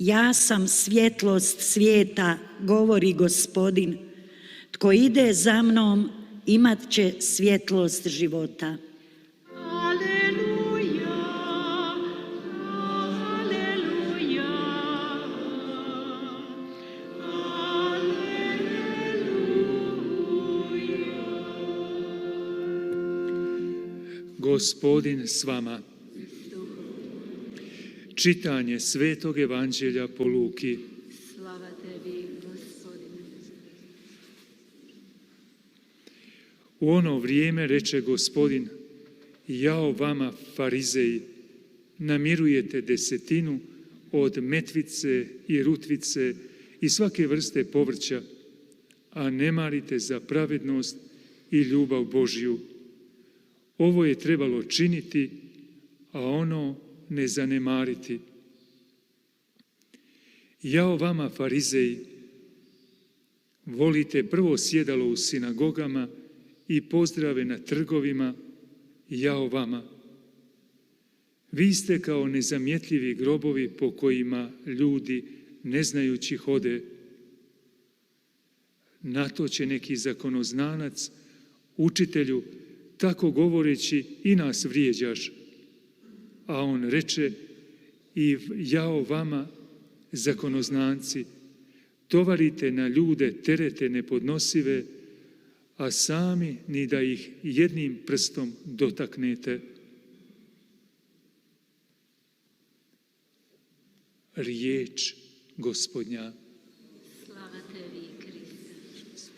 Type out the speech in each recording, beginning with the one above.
Ja sam svjetlost svijeta, govori Gospodin. Tko ide za mnom, imat će svjetlost života. Aleluja, aleluja, aleluja. Gospodin s vama. Čitanje Svetog Evanđelja po Luki. Slava tebi, Gospodine. U ono vrijeme reče Gospodin: Jao vama, farizeji, namirujete desetinu od metvice i rutvice i svake vrste povrća, a ne marite za pravednost i ljubav Božju. Ovo je trebalo činiti, a ono ne zanemariti. Jao vama, farizeji, volite prvo sjedalo u sinagogama i pozdrave na trgovima, jao vama. Vi ste kao nezamjetljivi grobovi po kojima ljudi neznajući hode. Na to će neki zakonoznanac: Učitelju, tako govoreći i nas vrijeđaš. A on reče: I jao vama, zakonoznanci, tovarite na ljude terete nepodnosive, a sami ni da ih jednim prstom dotaknete. Riječ Gospodnja. Slava tebi, Kriste.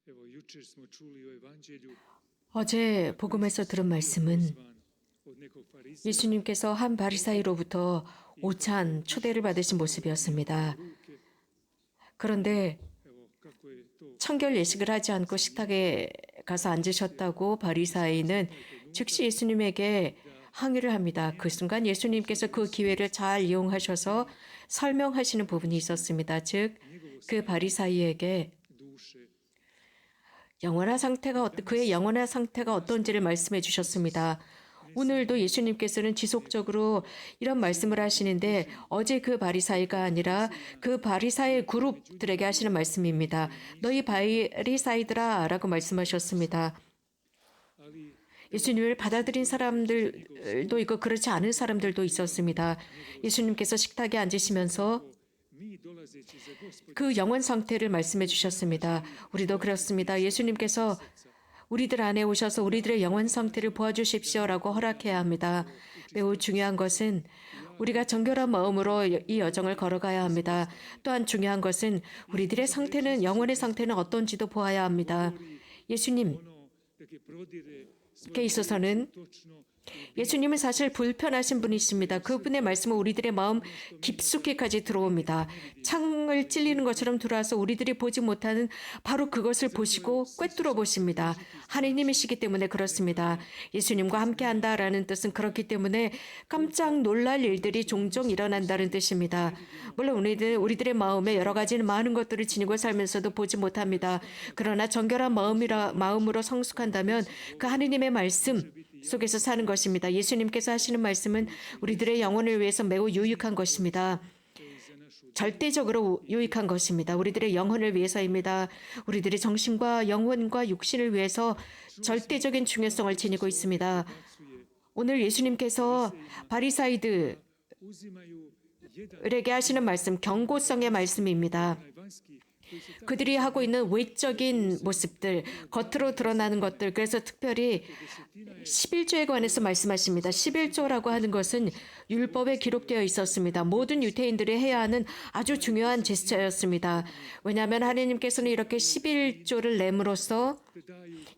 Evo, jučer smo čuli o Evanđelju. 어제 복음에서 들은 말씀은 예수님께서 한 바리사이로부터 오찬 초대를 받으신 모습이었습니다. 그런데 청결 예식을 하지 않고 식탁에 가서 앉으셨다고 바리사이는 즉시 예수님에게 항의를 합니다. 그 순간 예수님께서 그 기회를 잘 이용하셔서 설명하시는 부분이 있었습니다. 즉, 그 바리사이에게 그의 영원한 상태가 어떤지를 말씀해 주셨습니다. 오늘도 예수님께서는 지속적으로 이런 말씀을 하시는데 어제 그 바리사이가 아니라 그 바리사이 그룹들에게 하시는 말씀입니다. 너희 바리사이들아 라고 말씀하셨습니다. 예수님을 받아들인 사람들도 있고 그렇지 않은 사람들도 있었습니다. 예수님께서 식탁에 앉으시면서 그 영원 상태를 말씀해 주셨습니다. 우리도 그렇습니다. 예수님께서 우리들 안에 오셔서 우리들의 영원 상태를 보아주십시오라고 허락해야 합니다. 매우 중요한 것은 우리가 정결한 마음으로 이 여정을 걸어가야 합니다. 또한 중요한 것은 우리들의 상태는, 영혼의 상태는 어떤지도 보아야 합니다. 예수님께 있어서는 예수님은 사실 불편하신 분이십니다. 그분의 말씀은 우리들의 마음 깊숙이까지 들어옵니다. 창을 찔리는 것처럼 들어와서 우리들이 보지 못하는 바로 그것을 보시고 꿰뚫어 보십니다. 하느님이시기 때문에 그렇습니다. 예수님과 함께한다라는 뜻은 그렇기 때문에 깜짝 놀랄 일들이 종종 일어난다는 뜻입니다. 물론 우리들의 마음에 여러 가지 많은 것들을 지니고 살면서도 보지 못합니다. 그러나 정결한 마음으로 성숙한다면 그 하느님의 말씀 속에서 사는 것입니다. 예수님께서 하시는 말씀은 우리들의 영혼을 위해서 매우 유익한 것입니다. 절대적으로 유익한 것입니다. 우리들의 영혼을 위해서입니다. 우리들의 정신과 영혼과 육신을 위해서 절대적인 중요성을 지니고 있습니다. 오늘 예수님께서 바리사이들에게 하시는 말씀, 경고성의 말씀입니다. 그들이 하고 있는 외적인 모습들, 겉으로 드러나는 것들, 그래서 특별히 11조에 관해서 말씀하십니다. 11조라고 하는 것은 율법에 기록되어 있었습니다. 모든 유대인들이 해야 하는 아주 중요한 제스처였습니다. 왜냐하면 하나님께서는 이렇게 11조를 내므로써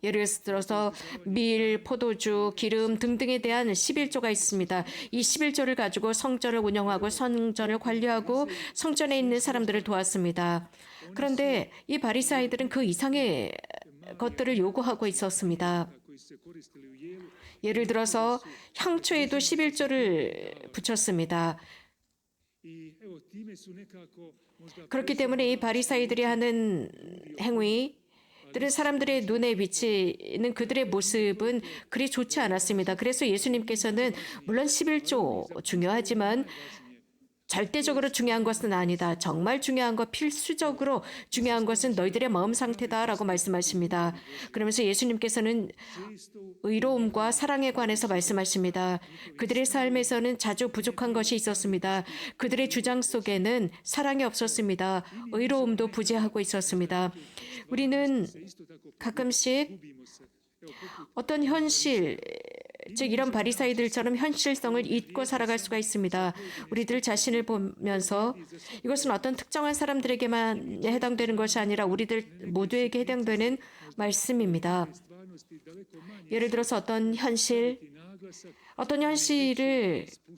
예를 들어서 밀, 포도주, 기름 등등에 대한 11조가 있습니다. 이 11조를 가지고 성전을 운영하고 성전을 관리하고 성전에 있는 사람들을 도왔습니다. 그런데 이 바리사이들은 그 이상의 것들을 요구하고 있었습니다. 예를 들어서 향초에도 11조를 붙였습니다. 그렇기 때문에 이 바리사이들이 하는 행위, 들은 사람들의 눈에 비치는 그들의 모습은 그리 좋지 않았습니다. 그래서 예수님께서는 물론 11조 중요하지만 절대적으로 중요한 것은 아니다. 정말 중요한 것, 필수적으로 중요한 것은 너희들의 마음 상태다라고 말씀하십니다. 그러면서 예수님께서는 의로움과 사랑에 관해서 말씀하십니다. 그들의 삶에서는 자주 부족한 것이 있었습니다. 그들의 주장 속에는 사랑이 없었습니다. 의로움도 부재하고 있었습니다. 우리는 가끔씩 어떤 현실, 즉 이런 바리사이들처럼 현실성을 잊고 살아갈 수가 있습니다. 우리들 자신을 보면서 이것은 어떤 특정한 사람들에게만 해당되는 것이 아니라 우리들 모두에게 해당되는 말씀입니다. 예를 들어서 어떤 현실을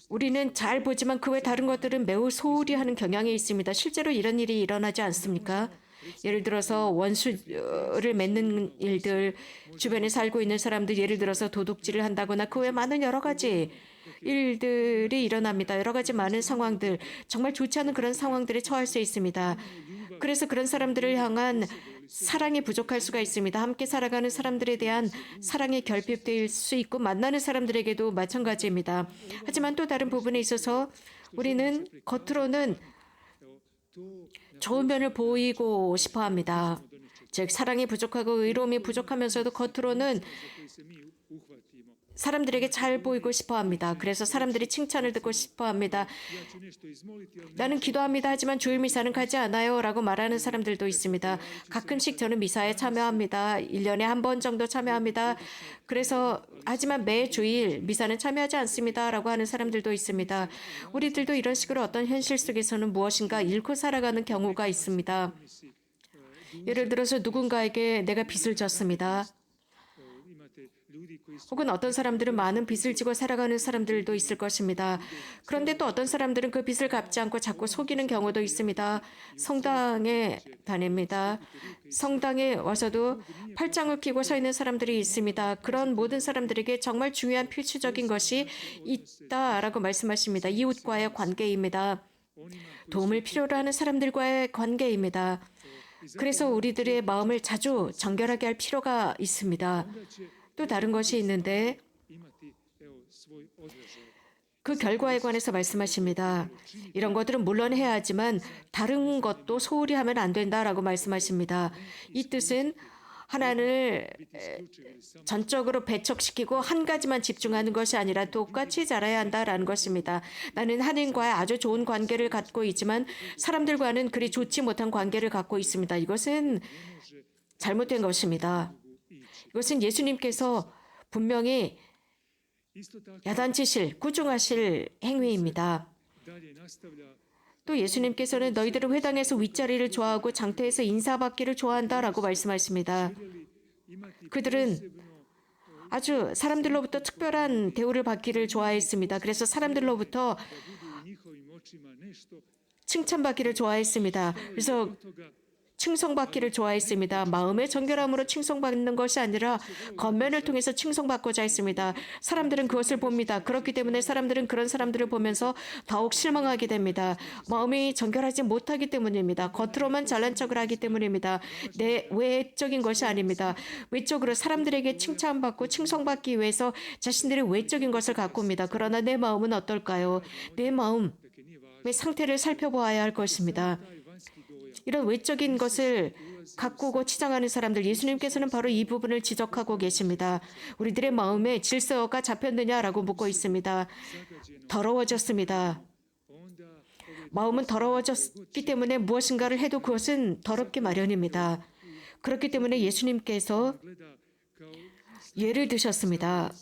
우리는 잘 보지만 그 외 다른 것들은 매우 소홀히 하는 경향이 있습니다. 실제로 이런 일이 일어나지 않습니까? 예를 들어서 원수를 맺는 일들, 주변에 살고 있는 사람들, 예를 들어서 도둑질을 한다거나 그 외 많은 여러 가지 일들이 일어납니다. 여러 가지 많은 상황들, 정말 좋지 않은 그런 상황들에 처할 수 있습니다. 그래서 그런 사람들을 향한 사랑이 부족할 수가 있습니다. 함께 살아가는 사람들에 대한 사랑이 결핍될 수 있고 만나는 사람들에게도 마찬가지입니다. 하지만 또 다른 부분에 있어서 우리는 겉으로는 좋은 면을 보이고 싶어 합니다. 즉 사랑이 부족하고 의로움이 부족하면서도 겉으로는 사람들에게 잘 보이고 싶어 합니다. 그래서 사람들이 칭찬을 듣고 싶어 합니다. 나는 기도합니다. 하지만 주일 미사는 가지 않아요. 라고 말하는 사람들도 있습니다. 가끔씩 저는 미사에 참여합니다. 1년에 한 번 정도 참여합니다. 그래서 하지만 매 주일 미사는 참여하지 않습니다. 라고 하는 사람들도 있습니다. 우리들도 이런 식으로 어떤 현실 속에서는 무엇인가 잃고 살아가는 경우가 있습니다. 예를 들어서 누군가에게 내가 빚을 졌습니다. 혹은 어떤 사람들은 많은 빚을 지고 살아가는 사람들도 있을 것입니다. 그런데 또 어떤 사람들은 그 빚을 갚지 않고 자꾸 속이는 경우도 있습니다. 성당에 다닙니다. 성당에 와서도 팔짱을 끼고 서 있는 사람들이 있습니다. 그런 모든 사람들에게 정말 중요한 필수적인 것이 있다라고 말씀하십니다. 이웃과의 관계입니다. 도움을 필요로 하는 사람들과의 관계입니다. 그래서 우리들의 마음을 자주 정결하게 할 필요가 있습니다. 또 다른 것이 있는데 그 결과에 관해서 말씀하십니다. 이런 것들은 물론 해야 하지만 다른 것도 소홀히 하면 안 된다라고 말씀하십니다. 이 뜻은 하나님을 전적으로 배척시키고 한 가지만 집중하는 것이 아니라 똑같이 자라야 한다라는 것입니다. 나는 하나님과의 아주 좋은 관계를 갖고 있지만 사람들과는 그리 좋지 못한 관계를 갖고 있습니다. 이것은 잘못된 것입니다. 이것은 예수님께서 분명히 야단치실, 꾸중하실 행위입니다. 또 예수님께서는 너희들은 회당에서 윗자리를 좋아하고 장터에서 인사받기를 좋아한다라고 말씀하십니다. 그들은 아주 사람들로부터 특별한 대우를 받기를 좋아했습니다. 그래서 사람들로부터 칭찬받기를 좋아했습니다. 그래서 칭송받기를 좋아했습니다. 마음의 정결함으로 칭송받는 것이 아니라 겉면을 통해서 칭송받고자 했습니다. 사람들은 그것을 봅니다. 그렇기 때문에 사람들은 그런 사람들을 보면서 더욱 실망하게 됩니다. 마음이 정결하지 못하기 때문입니다. 겉으로만 잘난 척을 하기 때문입니다. 내 외적인 것이 아닙니다. 외적으로 사람들에게 칭찬받고 칭송받기 위해서 자신들의 외적인 것을 갖고 옵니다. 그러나 내 마음은 어떨까요? 내 마음의 상태를 살펴보아야 할 것입니다. 이런 외적인 것을 가꾸고 치장하는 사람들, 예수님께서는 바로 이 부분을 지적하고 계십니다. 우리들의 마음에 질서가 잡혔느냐라고 묻고 있습니다. 더러워졌습니다. 마음은 더러워졌기 때문에 무엇인가를 해도 그것은 더럽기 마련입니다. 그렇기 때문에 예수님께서 예를 드셨습니다.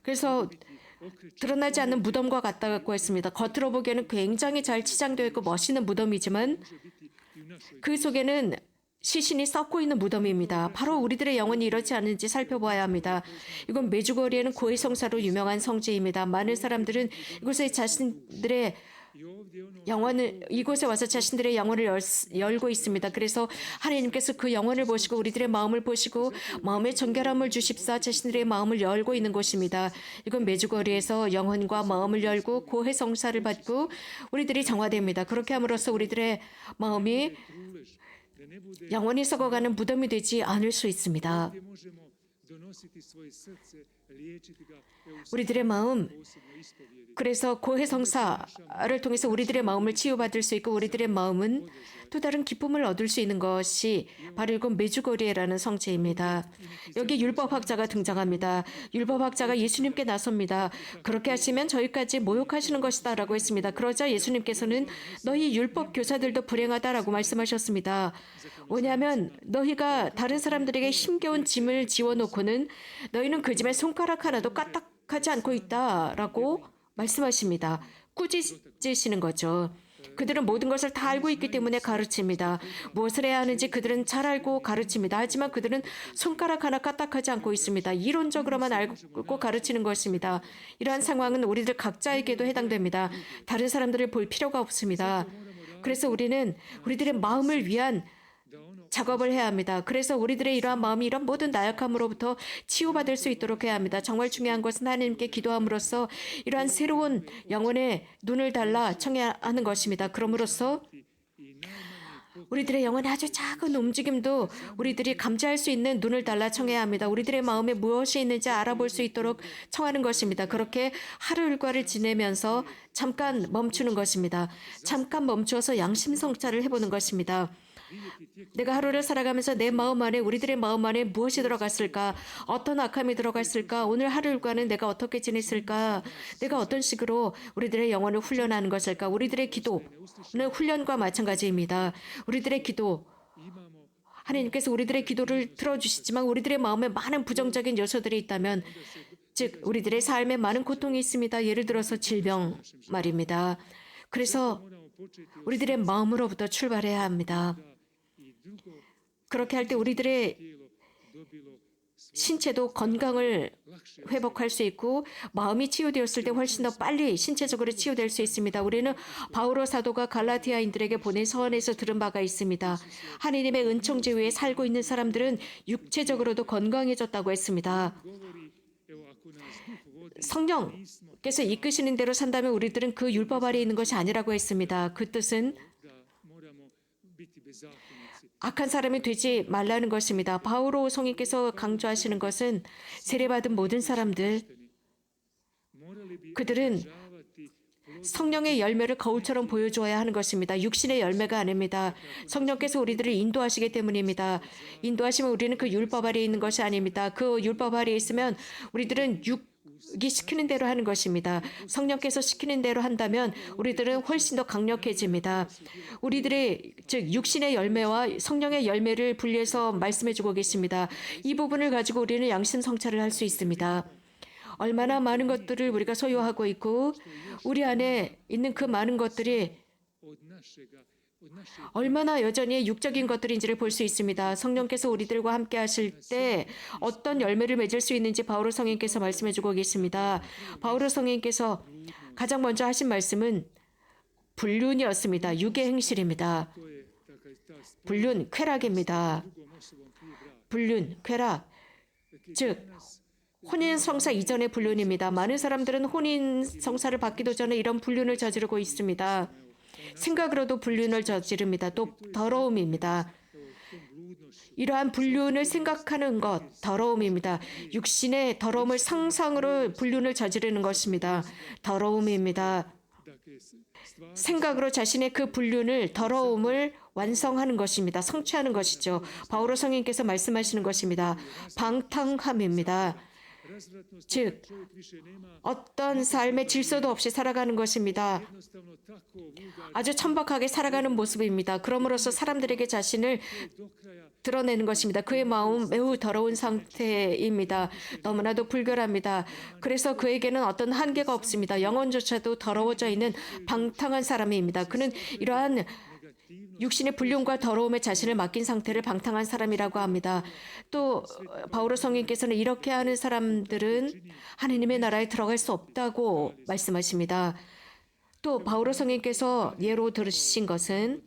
그래서 드러나지 않는 무덤과 같다고 했습니다. 겉으로 보기에는 굉장히 잘 치장되어 있고 멋있는 무덤이지만 그 속에는 시신이 썩고 있는 무덤입니다. 바로 우리들의 영혼이 이렇지 않은지 살펴봐야 합니다. 이건 메주거리에는 고해성사로 유명한 성지입니다. 많은 사람들은 이곳에 자신들의 영혼을 이곳에 와서 자신들의 영혼을 열고 있습니다. 그래서 하나님께서 그 영혼을 보시고 우리들의 마음을 보시고 마음의 정결함을 주십사 자신들의 마음을 열고 있는 곳입니다. 이건 메주거리에서 영혼과 마음을 열고 고해성사를 받고 우리들이 정화됩니다. 그렇게 함으로써 우리들의 마음이 영원히 썩어가는 무덤이 되지 않을 수 있습니다. 우리들의 마음, 그래서 고해성사를 통해서 우리들의 마음을 치유받을 수 있고 우리들의 마음은 또 다른 기쁨을 얻을 수 있는 것이 바로 이건 메주거리에라는 성체입니다. 여기 율법학자가 등장합니다. 율법학자가 예수님께 나섭니다. 그렇게 하시면 저희까지 모욕하시는 것이다 라고 했습니다. 그러자 예수님께서는 너희 율법 교사들도 불행하다라고 말씀하셨습니다. 왜냐하면 너희가 다른 사람들에게 힘겨운 짐을 지워놓고는 너희는 그 짐에 손가락 하나도 까딱하지 않고 있다라고 말씀하십니다. 꾸짖으시는 거죠. 그들은 모든 것을 다 알고 있기 때문에 가르칩니다. 무엇을 해야 하는지 그들은 잘 알고 가르칩니다. 하지만 그들은 손가락 하나 까딱하지 않고 있습니다. 이론적으로만 알고 가르치는 것입니다. 이러한 상황은 우리들 각자에게도 해당됩니다. 다른 사람들을 볼 필요가 없습니다. 그래서 우리는 우리들의 마음을 위한 작업을 해야 합니다. 그래서 우리들의 이러한 마음이 이런 모든 나약함으로부터 치유받을 수 있도록 해야 합니다. 정말 중요한 것은 하나님께 기도함으로써 이러한 새로운 영혼의 눈을 달라 청해하는 것입니다. 그럼으로써 우리들의 영혼의 아주 작은 움직임도 우리들이 감지할 수 있는 눈을 달라 청해야 합니다. 우리들의 마음에 무엇이 있는지 알아볼 수 있도록 청하는 것입니다. 그렇게 하루 일과를 지내면서 잠깐 멈추는 것입니다. 잠깐 멈추어서 양심성찰을 해보는 것입니다. 내가 하루를 살아가면서 내 마음 안에 우리들의 마음 안에 무엇이 들어갔을까? 어떤 악함이 들어갔을까? 오늘 하루 일과는 내가 어떻게 지냈을까? 내가 어떤 식으로 우리들의 영혼을 훈련하는 것일까? 우리들의 기도는 훈련과 마찬가지입니다. 우리들의 기도, 하나님께서 우리들의 기도를 들어주시지만 우리들의 마음에 많은 부정적인 요소들이 있다면, 즉 우리들의 삶에 많은 고통이 있습니다. 예를 들어서 질병 말입니다. 그래서 우리들의 마음으로부터 출발해야 합니다. 그렇게 할 때 우리들의 신체도 건강을 회복할 수 있고 마음이 치유되었을 때 훨씬 더 빨리 신체적으로 치유될 수 있습니다. 우리는 바오로 사도가 갈라디아인들에게 보낸 서원에서 들은 바가 있습니다. 하나님의 은총제 위에 살고 있는 사람들은 육체적으로도 건강해졌다고 했습니다. 성령께서 이끄시는 대로 산다면 우리들은 그 율법 아래 있는 것이 아니라고 했습니다. 그 뜻은 악한 사람이 되지 말라는 것입니다. 바오로 성인께서 강조하시는 것은 세례받은 모든 사람들, 그들은 성령의 열매를 거울처럼 보여줘야 하는 것입니다. 육신의 열매가 아닙니다. 성령께서 우리들을 인도하시기 때문입니다. 인도하시면 우리는 그 율법 아래에 있는 것이 아닙니다. 그 율법 아래에 있으면 우리들은 육이 시키는 대로 하는 것입니다. 성령께서 시키는 대로 한다면 우리들은 훨씬 더 강력해집니다. 우리들의 즉 육신의 열매와 성령의 열매를 분리해서 말씀해주고 계십니다. 이 부분을 가지고 우리는 양심 성찰을 할 수 있습니다. 얼마나 많은 것들을 우리가 소유하고 있고 우리 안에 있는 그 많은 것들이 얼마나 여전히 육적인 것들인지를 볼 수 있습니다. 성령께서 우리들과 함께 하실 때 어떤 열매를 맺을 수 있는지 바오로 성인께서 말씀해주고 계십니다. 바오로 성인께서 가장 먼저 하신 말씀은 불륜이었습니다. 육의 행실입니다. 불륜, 쾌락입니다. 불륜, 쾌락, 즉 혼인 성사 이전의 불륜입니다. 많은 사람들은 혼인 성사를 받기도 전에 이런 불륜을 저지르고 있습니다. 생각으로도 불륜을 저지릅니다. 또 더러움입니다. 이러한 불륜을 생각하는 것, 더러움입니다. 육신의 더러움을 상상으로 불륜을 저지르는 것입니다. 더러움입니다. 생각으로 자신의 그 불륜을, 더러움을 완성하는 것입니다. 성취하는 것이죠. 바오로 성인께서 말씀하시는 것입니다. 방탕함입니다. 즉 어떤 삶의 질서도 없이 살아가는 것입니다. 아주 천박하게 살아가는 모습입니다. 그럼으로써 사람들에게 자신을 드러내는 것입니다. 그의 마음은 매우 더러운 상태입니다. 너무나도 불결합니다. 그래서 그에게는 어떤 한계가 없습니다. 영혼조차도 더러워져 있는 방탕한 사람입니다. 그는 이러한 육신의 불륜과 더러움에 자신을 맡긴 상태를 방탕한 사람이라고 합니다. 또 바오로 성인께서는 이렇게 하는 사람들은 하나님의 나라에 들어갈 수 없다고 말씀하십니다. 또 바오로 성인께서 예로 들으신 것은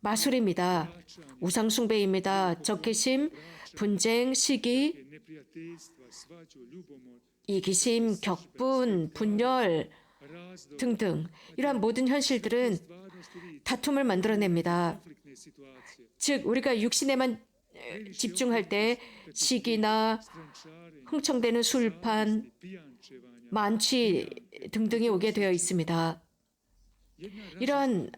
마술입니다. 우상숭배입니다. 적개심, 분쟁, 시기, 이기심, 격분, 분열 등등 이러한 모든 현실들은 다툼을 만들어냅니다. 즉 우리가 육신에만 집중할 때 시기나 흥청대는 술판, 만취 등등이 오게 되어 있습니다. 이런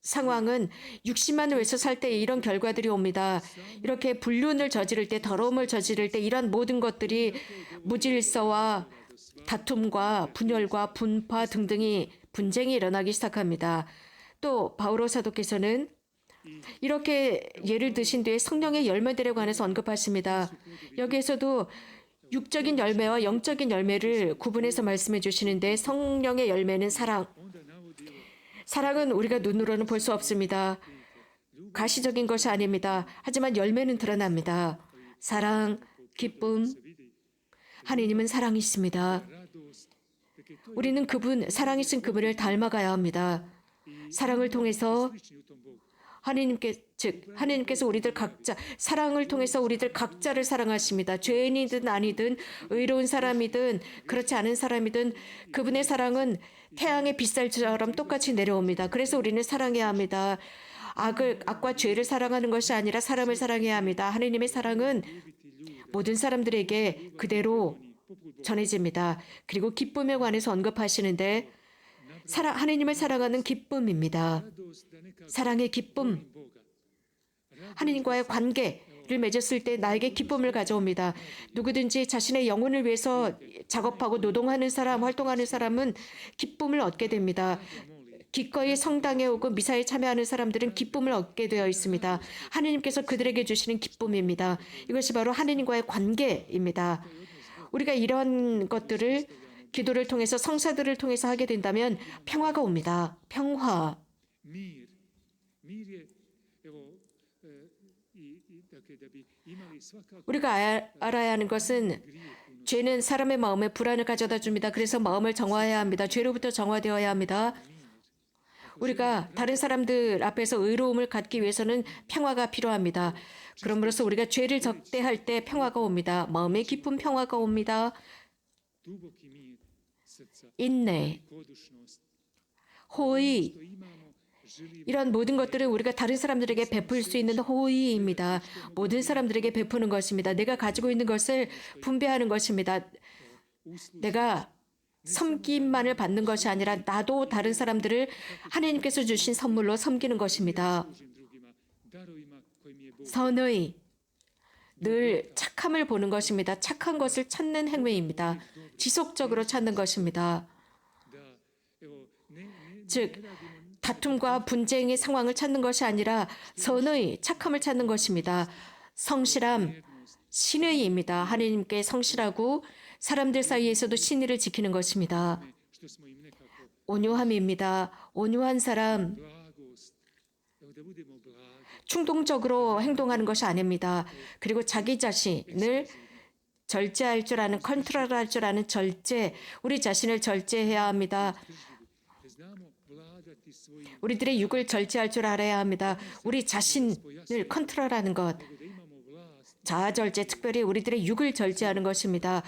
상황은 육신만 위해서 살 때 이런 결과들이 옵니다. 이렇게 불륜을 저지를 때, 더러움을 저지를 때 이런 모든 것들이 무질서와 다툼과 분열과 분파 등등이 분쟁이 일어나기 시작합니다. 또 바오로 사도께서는 이렇게 예를 드신 뒤에 성령의 열매들에 관해서 언급하십니다. 여기에서도 육적인 열매와 영적인 열매를 구분해서 말씀해 주시는데 성령의 열매는 사랑. 사랑은 우리가 눈으로는 볼 수 없습니다. 가시적인 것이 아닙니다. 하지만 열매는 드러납니다. 사랑, 기쁨. 하느님은 사랑이십니다. 우리는 그분, 사랑이신 그분을 닮아가야 합니다. 사랑을 통해서 하느님께서 우리들 각자, 사랑을 통해서 우리들 각자를 사랑하십니다. 죄인이든 아니든 의로운 사람이든 그렇지 않은 사람이든 그분의 사랑은 태양의 빗살처럼 똑같이 내려옵니다. 그래서 우리는 사랑해야 합니다. 악과 죄를 사랑하는 것이 아니라 사람을 사랑해야 합니다. 하느님의 사랑은 모든 사람들에게 그대로 전해집니다. 그리고 기쁨에 관해서 언급하시는데 하느님을 사랑하는 기쁨입니다. 사랑의 기쁨. 하느님과의 관계를 맺었을 때 나에게 기쁨을 가져옵니다. 누구든지 자신의 영혼을 위해서 작업하고 노동하는 사람, 활동하는 사람은 기쁨을 얻게 됩니다. 기꺼이 성당에 오고 미사에 참여하는 사람들은 기쁨을 얻게 되어 있습니다. 하느님께서 그들에게 주시는 기쁨입니다. 이것이 바로 하느님과의 관계입니다. 우리가 이런 것들을 기도를 통해서 성사들을 통해서 하게 된다면 평화가 옵니다. 평화. 우리가 알아야 하는 것은 죄는 사람의 마음에 불안을 가져다 줍니다. 그래서 마음을 정화해야 합니다. 죄로부터 정화되어야 합니다. 우리가 다른 사람들 앞에서 의로움을 갖기 위해서는 평화가 필요합니다. 그러므로서 우리가 죄를 적대할 때 평화가 옵니다. 마음에 깊은 평화가 옵니다. 인내, 호의, 이런 모든 것들을 우리가 다른 사람들에게 베풀 수 있는 호의입니다. 모든 사람들에게 베푸는 것입니다. 내가 가지고 있는 것을 분배하는 것입니다. 내가 섬김만을 받는 것이 아니라 나도 다른 사람들을 하나님께서 주신 선물로 섬기는 것입니다. 선의, 늘 착함을 보는 것입니다. 착한 것을 찾는 행위입니다. 지속적으로 찾는 것입니다. 즉, 다툼과 분쟁의 상황을 찾는 것이 아니라 선의, 착함을 찾는 것입니다. 성실함, 신의입니다. 하나님께 성실하고 사람들 사이에서도 신의를 지키는 것입니다. 온유함입니다. 온유한 사람, 충동적으로 행동하는 것이 아닙니다. 그리고 자기 자신을 절제할 줄 아는, 컨트롤할 줄 아는 절제, 우리 자신을 절제해야 합니다. 우리들의 육을 절제할 줄 알아야 합니다. 우리 자신을 컨트롤하는 것, 자아절제, 특별히 우리들의 육을 절제하는 것입니다.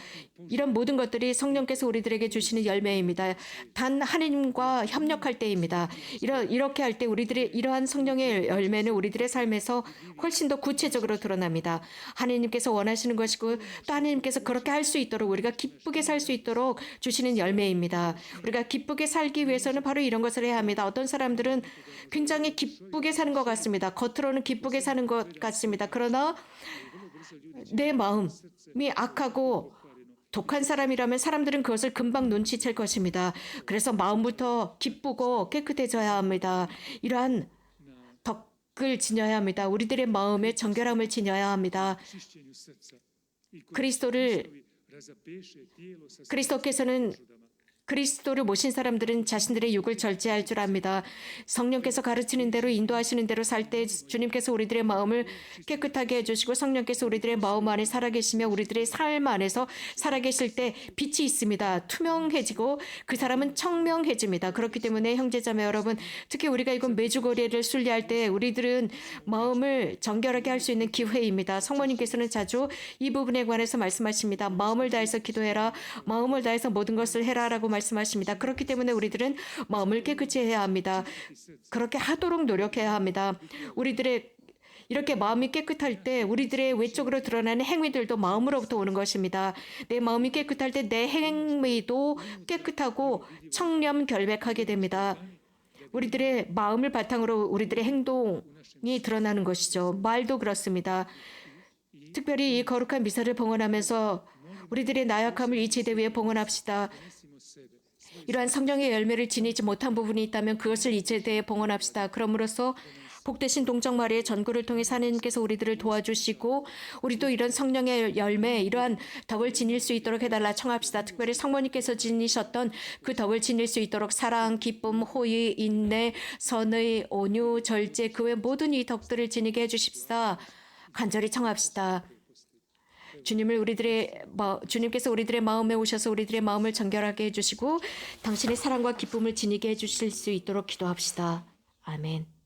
이런 모든 것들이 성령께서 우리들에게 주시는 열매입니다. 단 하나님과 협력할 때입니다. 이렇게 할 때 우리들의 이러한 성령의 열매는 우리들의 삶에서 훨씬 더 구체적으로 드러납니다. 하나님께서 원하시는 것이고 또 하나님께서 그렇게 할 수 있도록 우리가 기쁘게 살 수 있도록 주시는 열매입니다. 우리가 기쁘게 살기 위해서는 바로 이런 것을 해야 합니다. 어떤 사람들은 굉장히 기쁘게 사는 것 같습니다. 겉으로는 기쁘게 사는 것 같습니다. 그러나 내 마음이 악하고 독한 사람이라면 사람들은 그것을 금방 눈치챌 것입니다. 그래서 마음부터 기쁘고 깨끗해져야 합니다. 이러한 덕을 지녀야 합니다. 우리들의 마음에 정결함을 지녀야 합니다. 그리스도를 모신 사람들은 자신들의 육을 절제할 줄 압니다. 성령께서 가르치는 대로 인도하시는 대로 살 때 주님께서 우리들의 마음을 깨끗하게 해주시고 성령께서 우리들의 마음 안에 살아계시며 우리들의 삶 안에서 살아계실 때 빛이 있습니다. 투명해지고 그 사람은 청명해집니다. 그렇기 때문에 형제자매 여러분, 특히 우리가 이건 매주거리를 순례할 때 우리들은 마음을 정결하게 할 수 있는 기회입니다. 성모님께서는 자주 이 부분에 관해서 말씀하십니다. 마음을 다해서 기도해라. 마음을 다해서 모든 것을 해라라고 말씀하십니다. 그렇기 때문에 우리들은 마음을 깨끗이 해야 합니다. 그렇게 하도록 노력해야 합니다. 우리들의 이렇게 마음이 깨끗할 때 우리들의 외적으로 드러나는 행위들도 마음으로부터 오는 것입니다. 내 마음이 깨끗할 때 내 행위도 깨끗하고 청렴 결백하게 됩니다. 우리들의 마음을 바탕으로 우리들의 행동이 드러나는 것이죠. 말도 그렇습니다. 특별히 이 거룩한 미사를 봉헌하면서 우리들의 나약함을 이 제대 위에 봉헌합시다. 이러한 성령의 열매를 지니지 못한 부분이 있다면 그것을 이 제대에 봉헌합시다. 그럼으로써 복되신 동정 마리의 전구를 통해 하나님께서 우리들을 도와주시고 우리도 이런 성령의 열매, 이러한 덕을 지닐 수 있도록 해달라 청합시다. 특별히 성모님께서 지니셨던 그 덕을 지닐 수 있도록 사랑, 기쁨, 호의, 인내, 선의, 온유, 절제, 그 외 모든 이 덕들을 지니게 해주십사. 간절히 청합시다. 주님께서 우리들의 마음에 오셔서 우리들의 마음을 정결하게 해주시고 당신의 사랑과 기쁨을 지니게 해주실 수 있도록 기도합시다. 아멘.